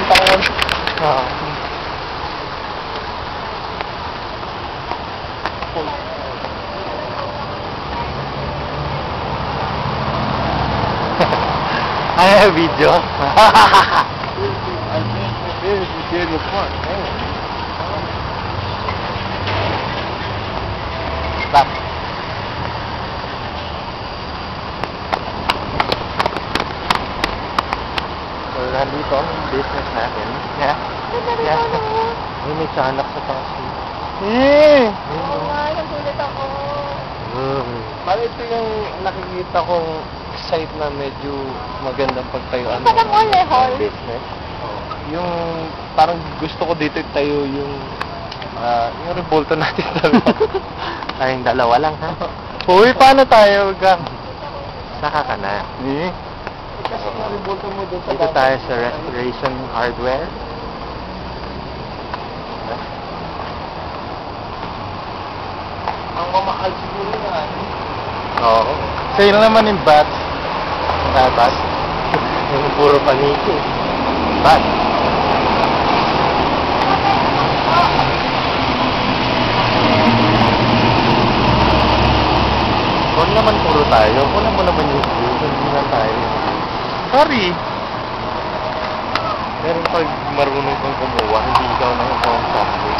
taon. Oo. Ay, video. I think this is the front. Stop. So, nandito ang business natin. Yeah. Yeah. Ay, may sanak sa taas. Oo nga, nagulat ako. Bali, ito yung nakikita kong site na medyo magandang pagtayuan Sa mall eh, hall. business. Yung parang gusto ko dito tayo yung revolto natin tayong dalawa lang, ha? Uy, paano tayo, Gang? Saka ka na. Kasi yung revolto mo doon sa Dito tayo sa Restoration Hardware. Ang mamahal siguro yan. Oo. Sale naman yung bats. Bats. Yung puro paniki. Bats. Kung naman puro tayo, kulang mo naman yung view. Hindi na tayo. Sorry. Pero pag marunong kang kumuha, hindi ikaw na ikaw ang sabi.